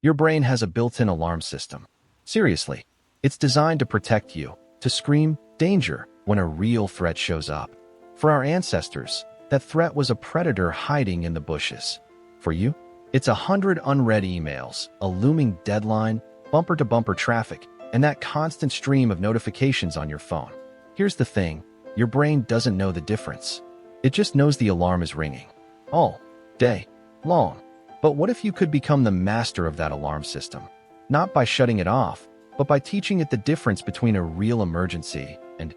Your brain has a built-in alarm system. Seriously, it's designed to protect you, to scream, danger, when a real threat shows up. For our ancestors, that threat was a predator hiding in the bushes. For you, it's 100 unread emails, a looming deadline, bumper-to-bumper traffic, and that constant stream of notifications on your phone. Here's the thing, your brain doesn't know the difference. It just knows the alarm is ringing. All day long. But what if you could become the master of that alarm system? Not by shutting it off, but by teaching it the difference between a real emergency and,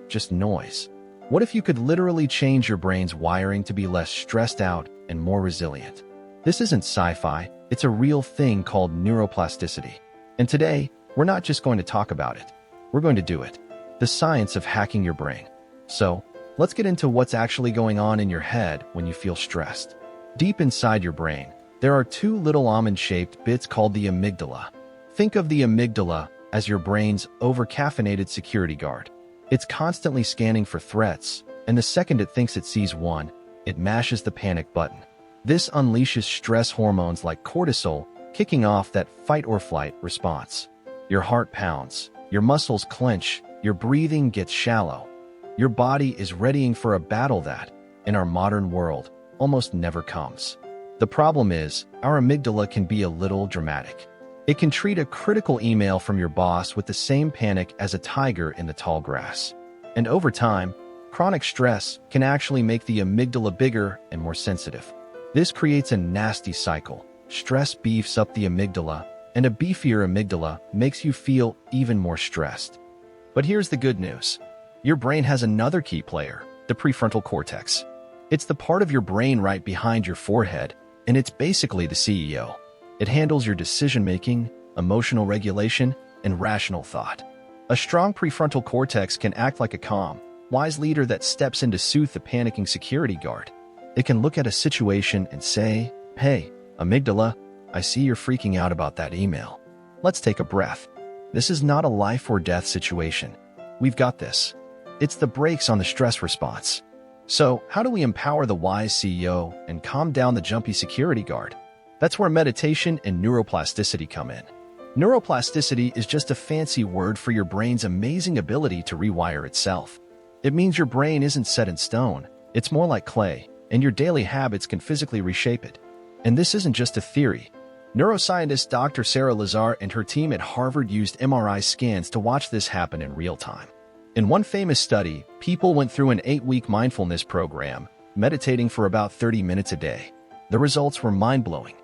just noise. What if you could literally change your brain's wiring to be less stressed out and more resilient? This isn't sci-fi, it's a real thing called neuroplasticity. And today, we're not just going to talk about it. We're going to do it. The science of hacking your brain. So, let's get into what's actually going on in your head when you feel stressed. Deep inside your brain, there are two little almond-shaped bits called the amygdala. Think of the amygdala as your brain's over-caffeinated security guard. It's constantly scanning for threats, and the second it thinks it sees one, it mashes the panic button. This unleashes stress hormones like cortisol, kicking off that fight-or-flight response. Your heart pounds, your muscles clench, your breathing gets shallow. Your body is readying for a battle that, in our modern world, almost never comes. The problem is, our amygdala can be a little dramatic. It can treat a critical email from your boss with the same panic as a tiger in the tall grass. And over time, chronic stress can actually make the amygdala bigger and more sensitive. This creates a nasty cycle. Stress beefs up the amygdala, and a beefier amygdala makes you feel even more stressed. But here's the good news. Your brain has another key player, the prefrontal cortex. It's the part of your brain right behind your forehead, and it's basically the CEO. It handles your decision-making, emotional regulation, and rational thought. A strong prefrontal cortex can act like a calm, wise leader that steps in to soothe the panicking security guard. It can look at a situation and say, "Hey, amygdala, I see you're freaking out about that email. Let's take a breath. This is not a life or death situation. We've got this." It's the brakes on the stress response. So, how do we empower the wise CEO and calm down the jumpy security guard? That's where meditation and neuroplasticity come in. Neuroplasticity is just a fancy word for your brain's amazing ability to rewire itself. It means your brain isn't set in stone, it's more like clay, and your daily habits can physically reshape it. And this isn't just a theory. Neuroscientist Dr. Sarah Lazar and her team at Harvard used MRI scans to watch this happen in real time. In one famous study, people went through an 8-week mindfulness program, meditating for about 30 minutes a day. The results were mind-blowing.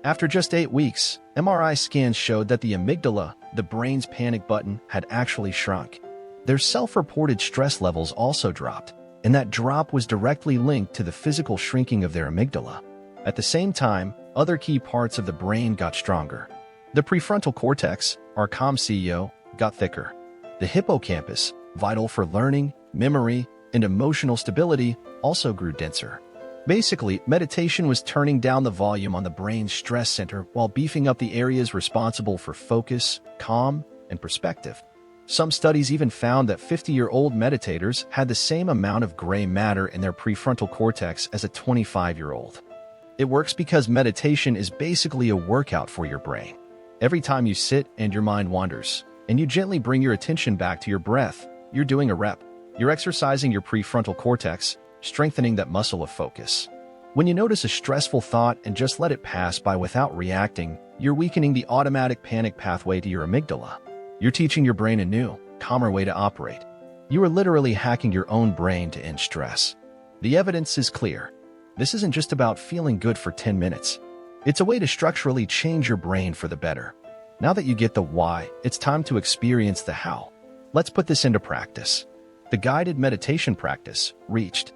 After just 8 weeks, MRI scans showed that the amygdala, the brain's panic button, had actually shrunk. Their self-reported stress levels also dropped, and that drop was directly linked to the physical shrinking of their amygdala. At the same time, other key parts of the brain got stronger. The prefrontal cortex, our calm CEO, got thicker. The hippocampus, vital for learning, memory, and emotional stability, also grew denser. Basically, meditation was turning down the volume on the brain's stress center while beefing up the areas responsible for focus, calm, and perspective. Some studies even found that 50-year-old meditators had the same amount of gray matter in their prefrontal cortex as a 25-year-old. It works because meditation is basically a workout for your brain. Every time you sit and your mind wanders, and you gently bring your attention back to your breath, you're doing a rep. You're exercising your prefrontal cortex, strengthening that muscle of focus. When you notice a stressful thought and just let it pass by without reacting, you're weakening the automatic panic pathway to your amygdala. You're teaching your brain a new, calmer way to operate. You are literally hacking your own brain to end stress. The evidence is clear. This isn't just about feeling good for 10 minutes. It's a way to structurally change your brain for the better. Now that you get the why, it's time to experience the how. Let's put this into practice. The guided meditation practice reached.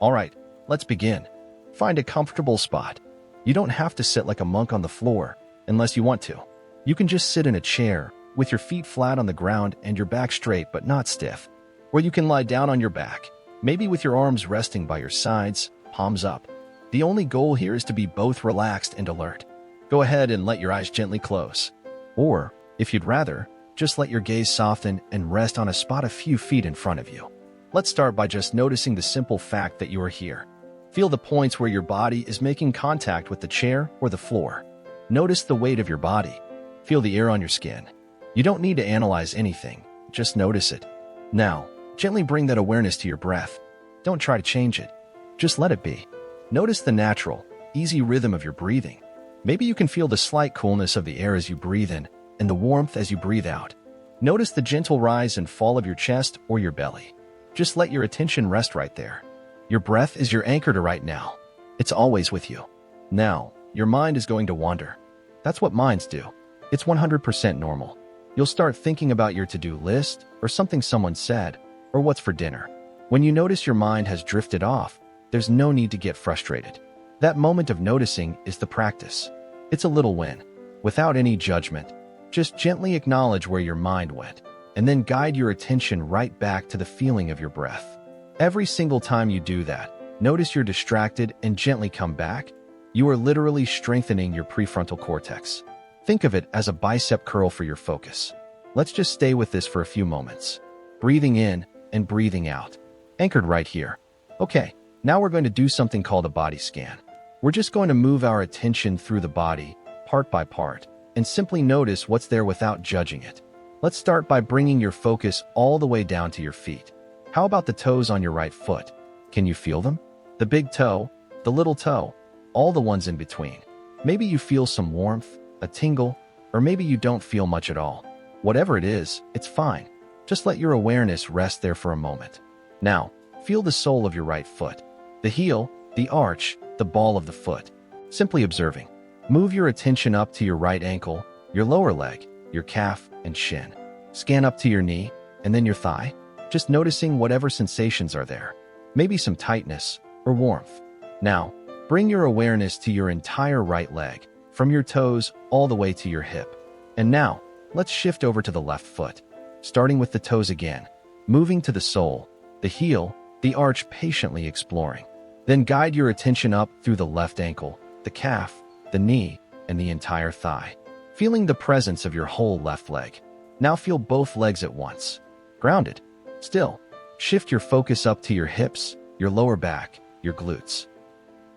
All right, let's begin. Find a comfortable spot. You don't have to sit like a monk on the floor, unless you want to. You can just sit in a chair, with your feet flat on the ground and your back straight but not stiff. Or you can lie down on your back, maybe with your arms resting by your sides, palms up. The only goal here is to be both relaxed and alert. Go ahead and let your eyes gently close. Or, if you'd rather, just let your gaze soften and rest on a spot a few feet in front of you. Let's start by just noticing the simple fact that you are here. Feel the points where your body is making contact with the chair or the floor. Notice the weight of your body. Feel the air on your skin. You don't need to analyze anything, just notice it. Now, gently bring that awareness to your breath. Don't try to change it. Just let it be. Notice the natural, easy rhythm of your breathing. Maybe you can feel the slight coolness of the air as you breathe in and the warmth as you breathe out. Notice the gentle rise and fall of your chest or your belly. Just let your attention rest right there. Your breath is your anchor to right now. It's always with you. Now, your mind is going to wander. That's what minds do. It's 100% normal. You'll start thinking about your to-do list or something someone said or what's for dinner. When you notice your mind has drifted off, there's no need to get frustrated. That moment of noticing is the practice. It's a little win. Without any judgment, just gently acknowledge where your mind went, and then guide your attention right back to the feeling of your breath. Every single time you do that, notice you're distracted and gently come back. You are literally strengthening your prefrontal cortex. Think of it as a bicep curl for your focus. Let's just stay with this for a few moments. Breathing in and breathing out. Anchored right here. Okay, now we're going to do something called a body scan. We're just going to move our attention through the body, part by part, and simply notice what's there without judging it. Let's start by bringing your focus all the way down to your feet. How about the toes on your right foot? Can you feel them? The big toe, the little toe, all the ones in between. Maybe you feel some warmth, a tingle, or maybe you don't feel much at all. Whatever it is, it's fine. Just let your awareness rest there for a moment. Now, feel the sole of your right foot, the heel, the arch, the ball of the foot. Simply observing. Move your attention up to your right ankle, your lower leg, your calf, and shin. Scan up to your knee, and then your thigh, just noticing whatever sensations are there. Maybe some tightness or warmth. Now, bring your awareness to your entire right leg, from your toes all the way to your hip. And now, let's shift over to the left foot, starting with the toes again, moving to the sole, the heel, the arch, patiently exploring. Then guide your attention up through the left ankle, the calf, the knee, and the entire thigh, feeling the presence of your whole left leg. Now feel both legs at once. Grounded. Still. Shift your focus up to your hips, your lower back, your glutes.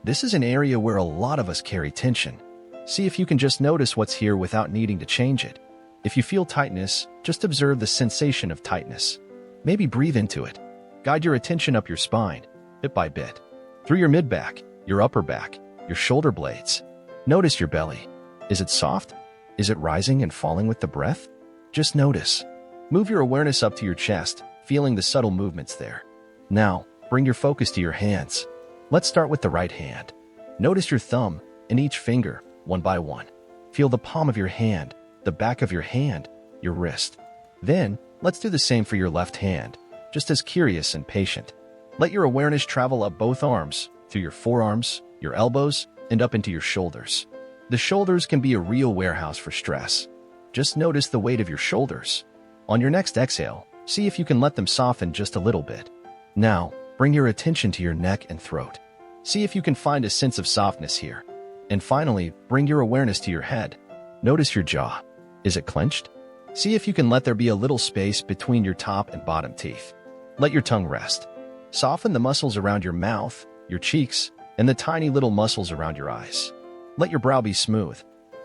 This is an area where a lot of us carry tension. See if you can just notice what's here without needing to change it. If you feel tightness, just observe the sensation of tightness. Maybe breathe into it. Guide your attention up your spine, bit by bit, through your mid-back, your upper back, your shoulder blades. Notice your belly. Is it soft? Is it rising and falling with the breath? Just notice. Move your awareness up to your chest, feeling the subtle movements there. Now, bring your focus to your hands. Let's start with the right hand. Notice your thumb and each finger, one by one. Feel the palm of your hand, the back of your hand, your wrist. Then, let's do the same for your left hand, just as curious and patient. Let your awareness travel up both arms, through your forearms, your elbows, and up into your shoulders. The shoulders can be a real warehouse for stress. Just notice the weight of your shoulders. On your next exhale, see if you can let them soften just a little bit. Now, bring your attention to your neck and throat. See if you can find a sense of softness here. And finally, bring your awareness to your head. Notice your jaw. Is it clenched? See if you can let there be a little space between your top and bottom teeth. Let your tongue rest. Soften the muscles around your mouth, your cheeks, and the tiny little muscles around your eyes. Let your brow be smooth,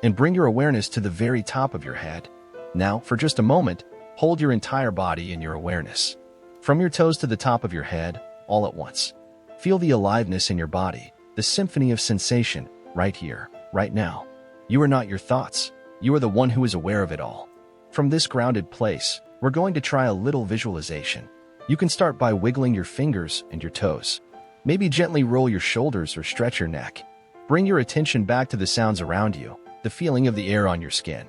and bring your awareness to the very top of your head. Now, for just a moment, hold your entire body in your awareness. From your toes to the top of your head, all at once. Feel the aliveness in your body, the symphony of sensation, right here, right now. You are not your thoughts. You are the one who is aware of it all. From this grounded place, we're going to try a little visualization. You can start by wiggling your fingers and your toes. Maybe gently roll your shoulders or stretch your neck. Bring your attention back to the sounds around you, the feeling of the air on your skin.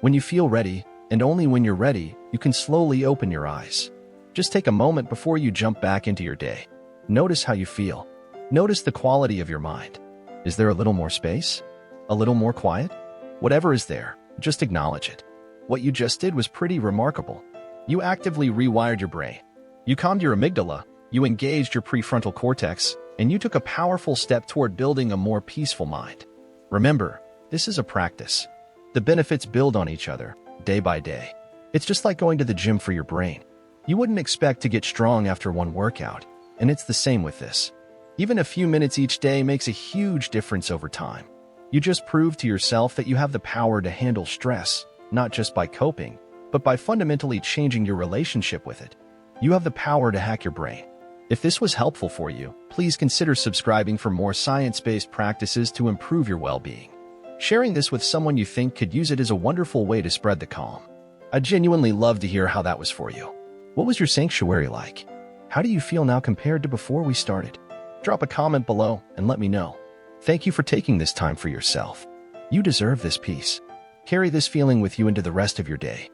When you feel ready, and only when you're ready, you can slowly open your eyes. Just take a moment before you jump back into your day. Notice how you feel. Notice the quality of your mind. Is there a little more space? A little more quiet? Whatever is there, just acknowledge it. What you just did was pretty remarkable. You actively rewired your brain. You calmed your amygdala, you engaged your prefrontal cortex, and you took a powerful step toward building a more peaceful mind. Remember, this is a practice. The benefits build on each other, day by day. It's just like going to the gym for your brain. You wouldn't expect to get strong after one workout, and it's the same with this. Even a few minutes each day makes a huge difference over time. You just proved to yourself that you have the power to handle stress, not just by coping, but by fundamentally changing your relationship with it. You have the power to hack your brain. If this was helpful for you, please consider subscribing for more science-based practices to improve your well-being. Sharing this with someone you think could use it is a wonderful way to spread the calm. I'd genuinely love to hear how that was for you. What was your sanctuary like? How do you feel now compared to before we started? Drop a comment below and let me know. Thank you for taking this time for yourself. You deserve this peace. Carry this feeling with you into the rest of your day.